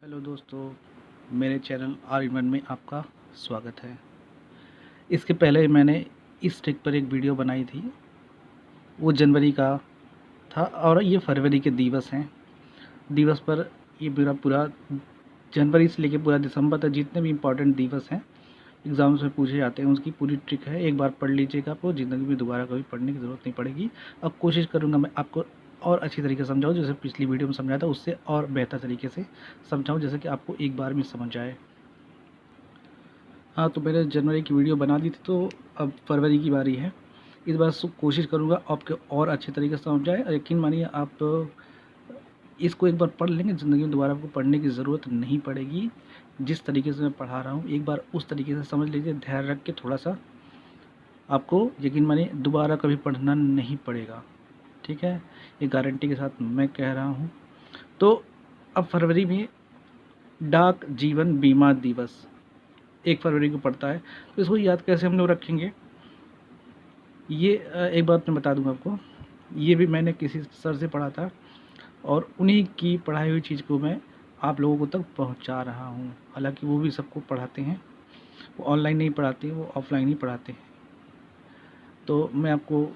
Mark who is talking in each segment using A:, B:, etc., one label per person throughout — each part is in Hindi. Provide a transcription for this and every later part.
A: हेलो दोस्तों, मेरे चैनल ऑल इन वन में आपका स्वागत है। इसके पहले मैंने इस ट्रिक पर एक वीडियो बनाई थी, वो जनवरी का था और ये फरवरी के दिवस हैं। दिवस पर ये पूरा पूरा जनवरी से लेकर पूरा दिसंबर तक जितने भी इम्पोर्टेंट दिवस हैं एग्ज़ाम्स में पूछे जाते हैं, उसकी पूरी ट्रिक है। एक बार पढ़ लीजिएगा, आपको ज़िंदगी में दोबारा कभी पढ़ने की ज़रूरत नहीं पड़ेगी। अब कोशिश करूँगा मैं आपको और अच्छी तरीके से समझाऊँ, जैसे पिछली वीडियो में समझाया था उससे और बेहतर तरीके से समझाऊँ, जैसे कि आपको एक बार में समझ आए। हाँ, तो मैंने जनवरी की वीडियो बना दी थी, तो अब फरवरी की बारी है। इस बार कोशिश करूँगा आपके और अच्छे तरीके से समझ आए। यकीन मानिए, आप इसको एक बार पढ़ लेंगे, ज़िंदगी में दोबारा आपको पढ़ने की ज़रूरत नहीं पड़ेगी। जिस तरीके से मैं पढ़ा रहा हूँ, एक बार उस तरीके से समझ लीजिए, ध्यान रख के थोड़ा-सा, आपको यकीन मानिए दोबारा कभी पढ़ना नहीं पड़ेगा। ठीक है? ये गारंटी के साथ मैं कह रहा हूँ। तो अब फरवरी में डाक जीवन बीमा दिवस 1 फरवरी को पड़ता है, तो इसको याद कैसे हम लोग रखेंगे? ये एक बात मैं बता दूँ आपको, ये भी मैंने किसी सर से पढ़ा था और उन्हीं की पढ़ाई हुई चीज़ को मैं आप लोगों को तक पहुंचा रहा हूं। हालांकि वो भी सबको पढ़ाते हैं, वो ऑनलाइन नहीं पढ़ाते, वो ऑफलाइन ही पढ़ाते हैं। तो मैं आपको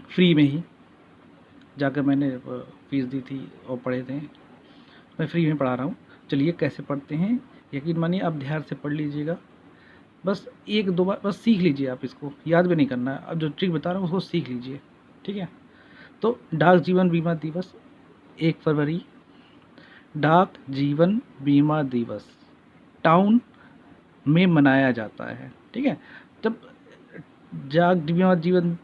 A: फ्री में ही जाकर मैंने फ़ीस दी थी और पढ़े थे, मैं फ्री में पढ़ा रहा हूँ। चलिए कैसे पढ़ते हैं, यकीन मानिए आप ध्यान से पढ़ लीजिएगा। बस 1-2 बार बस सीख लीजिए, आप इसको याद भी नहीं करना है। अब जो ट्रिक बता रहा हूँ उसको सीख लीजिए, ठीक है? तो डाक जीवन बीमा दिवस 1 फरवरी, डाक जीवन बीमा दिवस टाउन में मनाया जाता है, ठीक है? जब डाक जीवन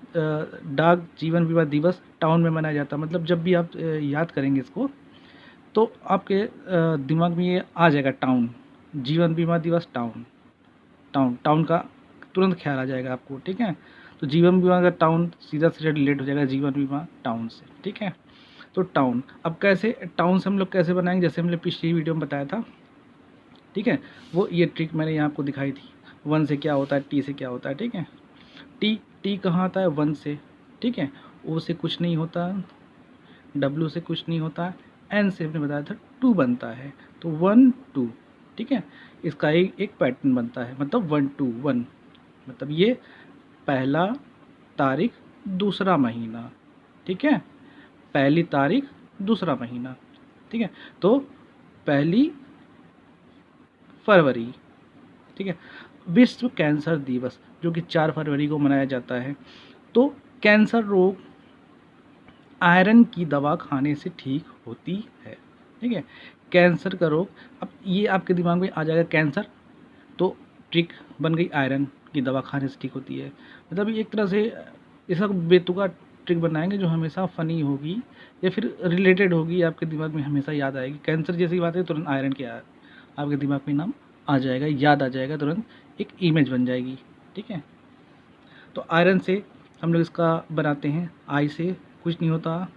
A: बीमा दिवस टाउन में मनाया जाता है, मतलब जब भी आप याद करेंगे इसको, तो आपके दिमाग में ये आ जाएगा टाउन, जीवन बीमा दिवस टाउन, टाउन टाउन का तुरंत ख्याल आ जाएगा आपको, ठीक है? तो जीवन बीमा का टाउन सीधा सीधा रिलेट हो जाएगा जीवन बीमा टाउन से, ठीक है? तो टाउन, अब कैसे टाउन से हम लोग कैसे बनाएंगे, जैसे हमने पिछली वीडियो में बताया था, ठीक है? वो ये ट्रिक मैंने यहाँ आपको दिखाई थी। 1 से क्या होता है, टी से क्या होता है, ठीक है? टी टी कहाँ आता है? 1 से, ठीक है? ओ से कुछ नहीं होता, डब्ल्यू से कुछ नहीं होता, एन से हमने बताया था 2 बनता है, तो 1 2, ठीक है? इसका एक पैटर्न बनता है, मतलब 1 2 1, मतलब ये पहला तारीख दूसरा महीना, ठीक है? पहली तारीख दूसरा महीना, ठीक है? तो पहली फरवरी, ठीक है? विश्व कैंसर दिवस जो कि 4 फरवरी को मनाया जाता है। तो कैंसर रोग आयरन की दवा खाने से ठीक होती है, ठीक है? कैंसर का रोग, अब ये आपके दिमाग में आ जाएगा कैंसर, तो ट्रिक बन गई, आयरन की दवा खाने से ठीक होती है। मतलब एक तरह से इसका बेतुका ट्रिक बनाएंगे जो हमेशा फ़नी होगी या फिर रिलेटेड होगी, आपके दिमाग में हमेशा याद आएगी। कैंसर जैसी बात है, तुरंत आयरन के आपके दिमाग में नाम आ जाएगा, याद आ जाएगा, तुरंत एक इमेज बन जाएगी, ठीक है? तो आयरन से हम लोग इसका बनाते हैं, आई से कुछ नहीं होता,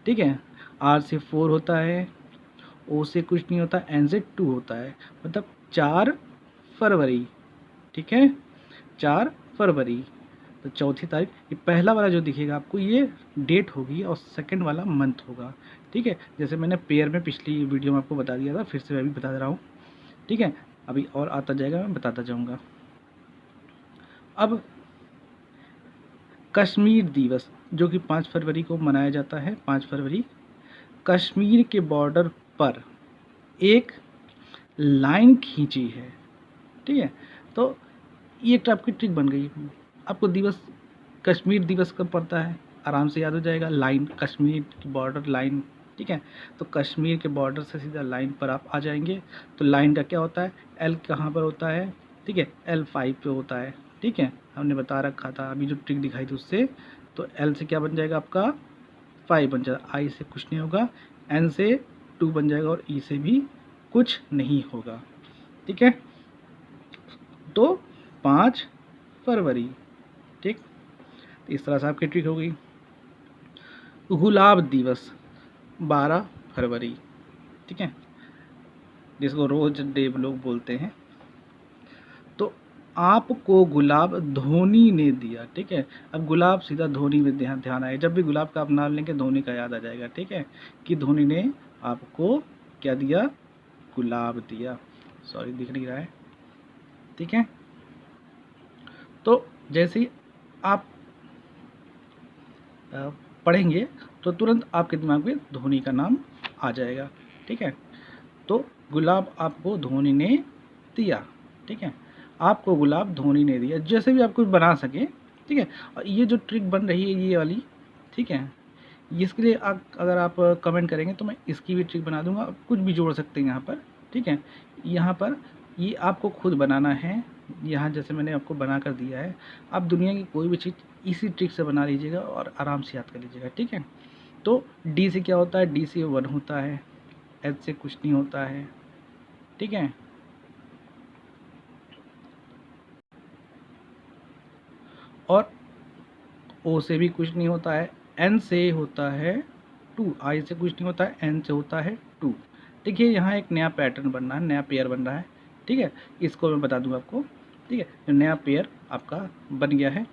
A: ठीक है? आर से 4 होता है, ओ से कुछ नहीं होता, एन से 2 होता है, मतलब 4 फरवरी, ठीक है? 4 फरवरी, तो चौथी तारीख, ये पहला वाला जो दिखेगा आपको ये डेट होगी और सेकंड वाला मंथ होगा, ठीक है? जैसे मैंने पेयर में पिछली वीडियो में आपको बता दिया था, फिर से मैं भी बता दे रहा हूँ, ठीक है? अभी और आता जाएगा, मैं बताता जाऊँगा। अब कश्मीर दिवस जो कि 5 फरवरी को मनाया जाता है, 5 फरवरी, कश्मीर के बॉर्डर पर एक लाइन खींची है, ठीक है? तो ये एक आपकी ट्रिक बन गई। आपको दिवस, कश्मीर दिवस कब पड़ता है, आराम से याद हो जाएगा, लाइन, कश्मीर की बॉर्डर लाइन, ठीक है? तो कश्मीर के बॉर्डर से सीधा लाइन पर आप आ जाएंगे। तो लाइन का क्या होता है, एल कहाँ पर होता है, ठीक है? एल 5 पे होता है, ठीक है? हमने बता रखा था अभी जो ट्रिक दिखाई थी उससे। तो एल से क्या बन जाएगा आपका 5 बन जाएगा, आई से कुछ नहीं होगा, एन से 2 बन जाएगा और ई से भी कुछ नहीं होगा, ठीक है? तो 5 फरवरी, ठीक? तो इस तरह से आपकी ट्रिक हो गई। गुलाब दिवस 12 फरवरी, ठीक है? जिसको रोज डे लोग बोलते हैं। तो आपको गुलाब धोनी ने दिया, ठीक है? अब गुलाब सीधा धोनी में ध्यान आए, जब भी गुलाब का आप नाम लेंगे धोनी का याद आ जाएगा, ठीक है? कि धोनी ने आपको क्या दिया, गुलाब दिया। सॉरी दिख नहीं रहा है, ठीक है। तो जैसे ही आप पढ़ेंगे तो तुरंत आपके दिमाग में धोनी का नाम आ जाएगा, ठीक है। तो गुलाब आपको धोनी ने दिया, ठीक है। आपको गुलाब धोनी ने दिया, जैसे भी आप कुछ बना सकें, ठीक है। और ये जो ट्रिक बन रही है ये वाली, ठीक है, इसके लिए आप अगर आप कमेंट करेंगे तो मैं इसकी भी ट्रिक बना दूंगा। आप कुछ भी जोड़ सकते हैं यहाँ पर, ठीक है। यहाँ पर ये आपको खुद बनाना है, यहाँ जैसे मैंने आपको बना कर दिया है। आप दुनिया की कोई भी चीज़ इसी ट्रिक से बना लीजिएगा और आराम से याद कर लीजिएगा, ठीक है। तो डी से क्या होता है, डी से 1 होता है, एच से कुछ नहीं होता है, ठीक है। और ओ से भी कुछ नहीं होता है, एन से होता है 2, आई से कुछ नहीं होता है, एन से होता है 2। देखिए यहाँ एक नया पैटर्न बन रहा है, नया पेयर बन रहा है, ठीक है। इसको मैं बता दूँ आपको, ठीक है। जो नया पेयर आपका बन गया है,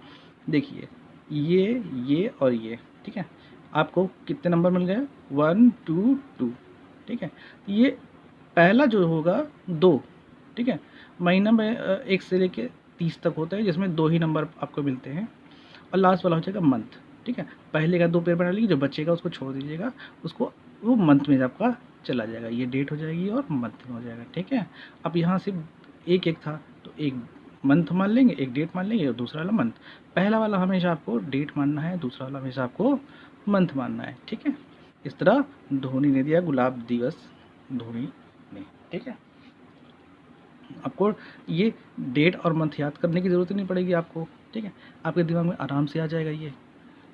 A: देखिए ये और ये, ठीक है। आपको कितने नंबर मिल गए, 1 2 2, ठीक है। ये पहला जो होगा 2, ठीक है। महीना में 1 से लेके 30 तक होता है, जिसमें 2 ही नंबर आपको मिलते हैं। और लास्ट वाला हो जाएगा मंथ, ठीक है। पहले का 2 पेयर बना लीजिए, जो बचेगा उसको छोड़ दीजिएगा, उसको वो मंथ में आपका चला जाएगा, ये डेट हो जाएगी और मंथ में हो जाएगा, ठीक है। अब यहाँ सिर्फ एक एक था तो एक मंथ मान लेंगे, एक डेट मान लेंगे और दूसरा वाला मंथ। पहला वाला हमेशा आपको डेट मानना है, दूसरा वाला हमेशा आपको मंथ मानना है, ठीक है। इस तरह धोनी ने दिया गुलाब दिवस, धोनी ने, ठीक है। आपको ये डेट और मंथ याद करने की ज़रूरत ही नहीं पड़ेगी आपको, ठीक है। आपके दिमाग में आराम से आ जाएगा, ये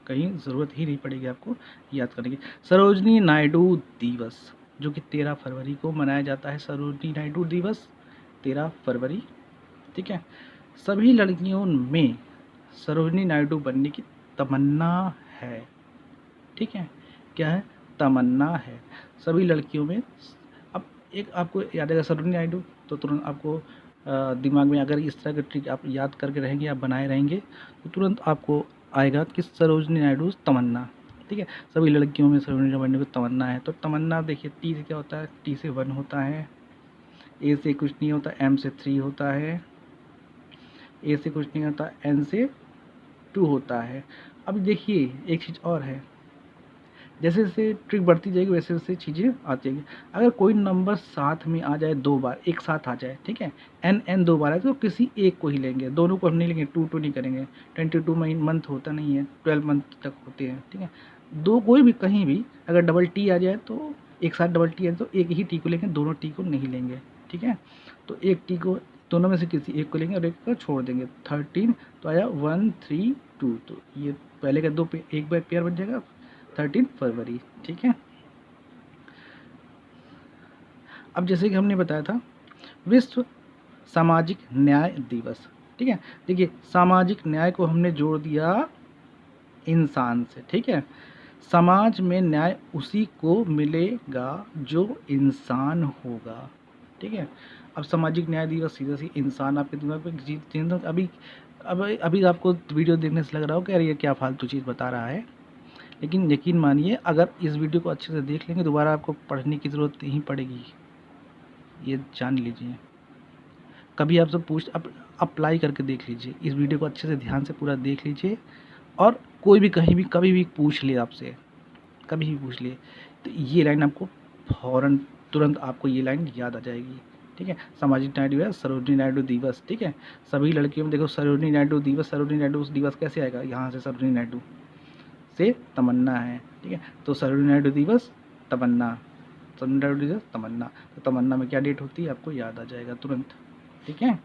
A: कहीं ज़रूरत ही नहीं पड़ेगी आपको याद करने की। सरोजनी नायडू दिवस, जो कि 13 फरवरी को मनाया जाता है, सरोजनी नायडू दिवस 13 फरवरी, ठीक है। सभी लड़कियों में सरोजनी नायडू बनने की तमन्ना है, ठीक है। क्या है, तमन्ना है सभी लड़कियों में। अब एक आपको याद आएगा सरोजनी नायडू, तो तुरंत आपको दिमाग में अगर इस तरह के ट्रिक आप याद करके रहेंगे, आप बनाए रहेंगे, तो तुरंत आपको आएगा कि सरोजनी नायडू तमन्ना, ठीक है। सभी लड़कियों में सरोजनी नायडू बनने की तमन्ना है। तो तमन्ना देखिए, टी से क्या होता है, टी से 1 होता है, ए से कुछ नहीं होता, एम से 3 होता है, ए से कुछ नहीं होता, एन से 2 होता है। अब देखिए एक चीज़ और है, जैसे जैसे ट्रिक बढ़ती जाएगी वैसे वैसे चीज़ें आती जाएगी। अगर कोई नंबर साथ में आ जाए 2 बार, एक साथ आ जाए, ठीक है, एन 2 बार आए तो किसी एक को ही लेंगे, दोनों को हम नहीं लेंगे, 2 नहीं करेंगे। 22 मंथ होता नहीं है, 12 मंथ तक होते हैं, ठीक है। दो कोई भी कहीं भी अगर डबल टी आ जाए तो एक साथ डबल टी है तो एक ही टी को लेंगे, दोनों टी को नहीं लेंगे, ठीक है। तो एक टी को दोनों में से किसी एक को लेंगे और एक को छोड़ देंगे। 13 तो आया 1 3 2, तो ये पहले का 2 पे एक बार पेयर बन जाएगा, 13 फरवरी, ठीक है। अब जैसे कि हमने बताया था विश्व सामाजिक न्याय दिवस, ठीक है। देखिए सामाजिक न्याय को हमने जोड़ दिया इंसान से, ठीक है। समाज में न्याय उसी को मिलेगा जो इंसान होगा, ठीक है। अब सामाजिक न्याय दिवस सीधा सी इंसान आपके दिमाग में अभी अभी आपको वीडियो देखने से लग रहा हो कि यार ये क्या फालतू चीज़ बता रहा है, लेकिन यकीन मानिए अगर इस वीडियो को अच्छे से देख लेंगे दोबारा आपको पढ़ने की ज़रूरत नहीं पड़ेगी, ये जान लीजिए। कभी आपसे पूछ आप अप्लाई करके देख लीजिए, इस वीडियो को अच्छे से ध्यान से पूरा देख लीजिए, और कोई भी कहीं भी कभी भी पूछ ले आपसे, कभी भी पूछ लिए तो ये लाइन आपको फ़ौरन तुरंत आपको ये लाइन याद आ जाएगी, ठीक है। सामाजिक न्याय दिवस, सरोजनी नायडू दिवस, ठीक है। सभी लड़कियों में देखो सरोजनी नायडू दिवस, सरोजनी नायडू दिवस कैसे आएगा, यहाँ से सरोजनी नायडू से तमन्ना है, ठीक है। तो सरोजनी नायडू दिवस तमन्ना, सरोजनी नायडू दिवस तमन्ना, तो तमन्ना में क्या डेट होती है आपको याद आ जाएगा तुरंत, ठीक है।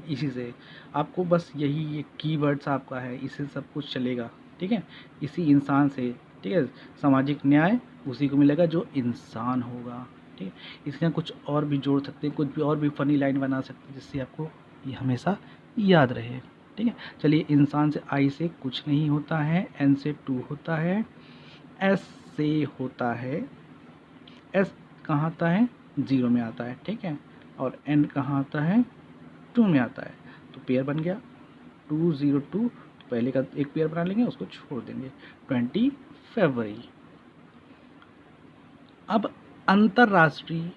A: इसी से आपको बस यही ये कीवर्ड्स आपका है, इससे सब कुछ चलेगा, ठीक है। इसी इंसान से, ठीक है, सामाजिक न्याय उसी को मिलेगा जो इंसान होगा, ठीक है। इसमें कुछ और भी जोड़ सकते हैं, कुछ भी और भी फनी लाइन बना सकते हैं जिससे आपको ये हमेशा याद रहे, ठीक है। चलिए इंसान से आई से कुछ नहीं होता है, एन से 2 होता है, एस से होता है, एस कहाँ आता है 0 में आता है, ठीक है, और एन कहाँ आता है 2 में आता है। तो पेयर बन गया 2 0 2, तो पहले का एक पेयर बना लेंगे उसको छोड़ देंगे, 20 फरवरी। अब अंतर्राष्ट्रीय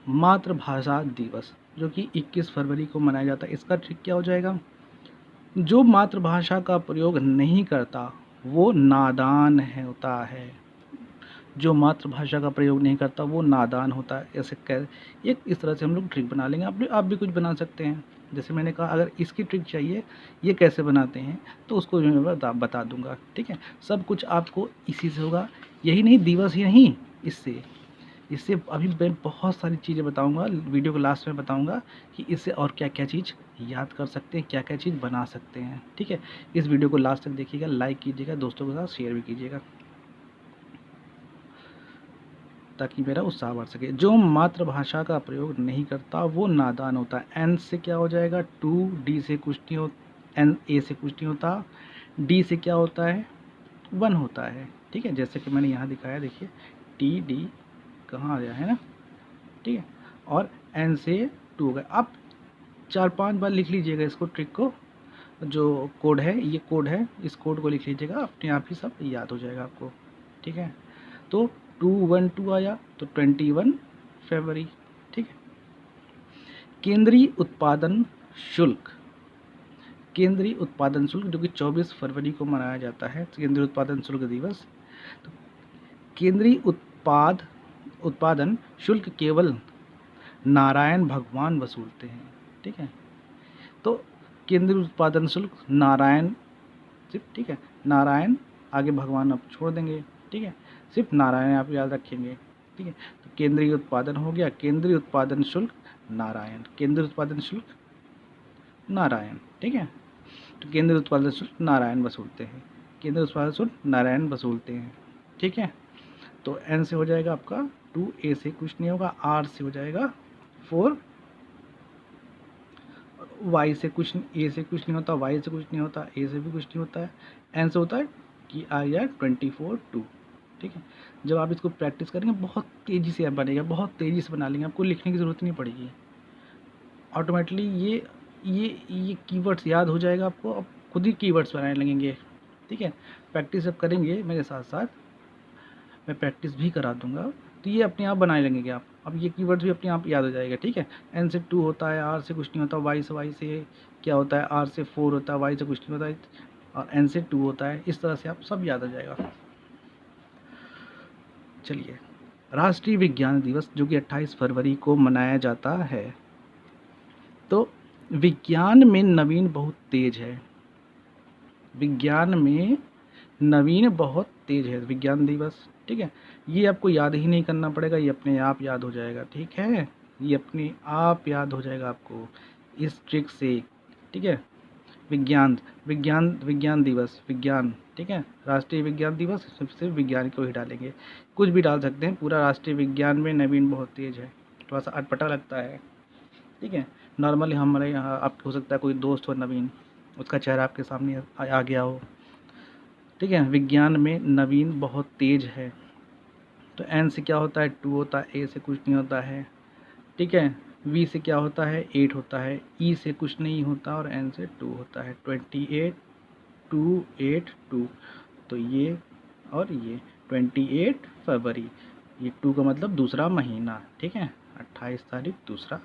A: मातृभाषा दिवस जो कि 21 फरवरी को मनाया जाता है, इसका ट्रिक क्या हो जाएगा? जो मातृभाषा का प्रयोग नहीं करता वो नादान होता है। जो मातृभाषा का प्रयोग नहीं करता वो नादान होता है। ऐसे कह एक इस तरह से हम लोग ट्रिक बना लेंगे। आप भी कुछ बना सकते हैं। जैसे मैंने कहा, अगर इसकी ट्रिक चाहिए ये कैसे बनाते हैं तो उसको भी मैं बता दूंगा। ठीक है, सब कुछ आपको इसी से होगा। यही नहीं, दिवस ही नहीं, इससे अभी मैं बहुत सारी चीज़ें बताऊंगा। वीडियो के लास्ट में बताऊंगा कि इससे और क्या क्या चीज़ याद कर सकते हैं, क्या क्या चीज़ बना सकते हैं। ठीक है, इस वीडियो को लास्ट तक देखिएगा, लाइक कीजिएगा, दोस्तों के साथ शेयर भी कीजिएगा ताकि मेरा उत्साह बढ़ सके। जो मातृभाषा का प्रयोग नहीं करता वो नादान होता है। एन से क्या हो जाएगा? 2, डी से कुछ नहीं हो, एन ए से कुछ नहीं होता, डी से क्या होता है? 1 होता है। ठीक है, जैसे कि मैंने यहाँ दिखाया, देखिए टी डी कहाँ आ गया है ना। ठीक है, और एन से 2 हो गया। आप 4-5 बार लिख लीजिएगा इसको, ट्रिक को। जो कोड है, ये कोड है, इस कोड को लिख लीजिएगा, अपने आप ही सब याद हो जाएगा आपको। ठीक है, तो 212 आया तो 21 फरवरी। ठीक है, केंद्रीय उत्पादन शुल्क, केंद्रीय उत्पादन शुल्क जो कि 24 फरवरी को मनाया जाता है, केंद्रीय उत्पादन शुल्क दिवस। तो केंद्रीय उत्पादन शुल्क केवल नारायण भगवान वसूलते हैं। ठीक है, तो केंद्रीय उत्पादन शुल्क नारायण सिर्फ, ठीक है, नारायण, आगे भगवान आप छोड़ देंगे। ठीक है, सिर्फ नारायण आप याद रखेंगे। ठीक है, तो केंद्रीय उत्पादन हो गया, केंद्रीय उत्पादन शुल्क नारायण, केंद्रीय उत्पादन शुल्क नारायण। ठीक है, तो केंद्रीय उत्पादन शुल्क नारायण वसूलते हैं, केंद्रीय उत्पादन शुल्क नारायण वसूलते हैं। ठीक है, तो एन से हो जाएगा आपका 2, ए से कुछ नहीं होगा, आर से हो जाएगा 4, वाई से कुछ, ए से कुछ नहीं होता, वाई से कुछ नहीं होता, ए से भी कुछ नहीं होता है, एन से होता है कि आ गया 24, 2। ठीक है, जब आप इसको प्रैक्टिस करेंगे बहुत तेज़ी से बनेगा, बहुत तेज़ी से बना लेंगे, आपको लिखने की ज़रूरत नहीं पड़ेगी। ऑटोमेटिकली ये कीवर्ड्स याद हो जाएगा आपको, अब खुद ही कीवर्ड्स बनाने लगेंगे। ठीक है, प्रैक्टिस जब करेंगे मेरे साथ साथ, मैं प्रैक्टिस भी करा दूंगा, तो ये अपने आप बनाए लगेंगे आप। अब ये कीवर्ड्स भी अपने आप याद हो जाएगा। ठीक है, एन से 2 होता है, आर से कुछ नहीं होता, वाई से क्या होता है, आर से 4 होता है, वाई से कुछ नहीं होता है, और एन से 2 होता है। इस तरह से आप सब याद हो जाएगा। चलिए, राष्ट्रीय विज्ञान दिवस जो कि 28 फरवरी को मनाया जाता है। तो विज्ञान में नवीन बहुत तेज है, विज्ञान में नवीन बहुत तेज है, विज्ञान दिवस। ठीक है, ये आपको याद ही नहीं करना पड़ेगा, ये अपने आप याद हो जाएगा। ठीक है, ये अपने आप याद हो जाएगा आपको इस ट्रिक से। ठीक है, विज्ञान विज्ञान विज्ञान दिवस, विज्ञान। ठीक है, राष्ट्रीय विज्ञान दिवस, सिर्फ विज्ञान को ही डालेंगे, कुछ भी डाल सकते हैं। पूरा राष्ट्रीय विज्ञान में नवीन बहुत तेज है, थोड़ा सा अटपटा लगता है। ठीक है, नॉर्मली हमारे यहाँ आप हो सकता है कोई दोस्त हो नवीन, उसका चेहरा आपके सामने आ गया हो। ठीक है, विज्ञान में नवीन बहुत तेज है। तो एन से क्या होता है? 2 होता है, ए से कुछ नहीं होता है। ठीक है, वी से क्या होता है? 8 होता है, ई से कुछ नहीं होता, और एन से 2 होता है। 28, 2, 8, 2, तो ये और ये 28 फरवरी, ये 2 का मतलब दूसरा महीना। ठीक है, 28 तारीख दूसरा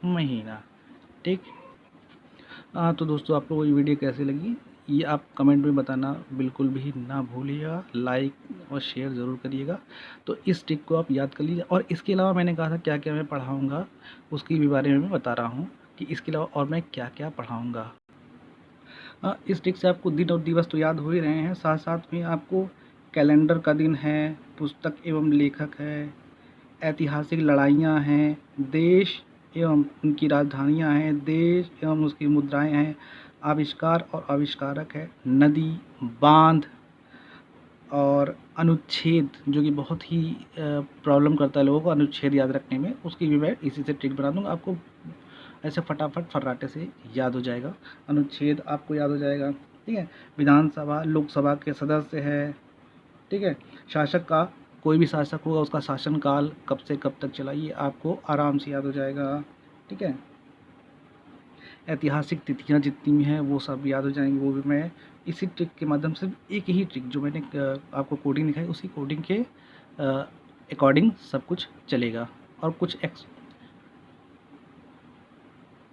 A: महीना। ठीक, तो दोस्तों आप लोगों को ये वीडियो कैसी लगी ये आप कमेंट में बताना बिल्कुल भी ना भूलिएगा, लाइक और शेयर ज़रूर करिएगा। तो इस ट्रिक को आप याद कर लीजिए, और इसके अलावा मैंने कहा था क्या क्या मैं पढ़ाऊँगा उसके भी बारे में मैं बता रहा हूँ कि इसके अलावा और मैं क्या क्या पढ़ाऊँगा। इस ट्रिक से आपको दिन और दिवस तो याद हो ही रहे हैं, साथ साथ में आपको कैलेंडर का दिन है, पुस्तक एवं लेखक है, ऐतिहासिक लड़ाइयाँ हैं, देश एवं उनकी राजधानियाँ हैं, देश एवं उसकी मुद्राएं हैं, आविष्कार और आविष्कारक है, नदी, बांध और अनुच्छेद जो कि बहुत ही प्रॉब्लम करता है लोगों को अनुच्छेद याद रखने में, उसकी भी मैं इसी से ट्रिक बना दूँगा, आपको ऐसे फटाफट फर्राटे से याद हो जाएगा। अनुच्छेद आपको याद हो जाएगा। ठीक है, विधानसभा लोकसभा के सदस्य है। ठीक है, शासक का कोई भी शासक होगा उसका शासनकाल कब से कब तक चला ये आपको आराम से याद हो जाएगा। ठीक है, ऐतिहासिक तिथियां जितनी भी हैं वो सब याद हो जाएंगी, वो भी मैं इसी ट्रिक के माध्यम से, एक ही ट्रिक जो मैंने आपको कोडिंग दिखाई उसी कोडिंग के अकॉर्डिंग सब कुछ चलेगा और कुछ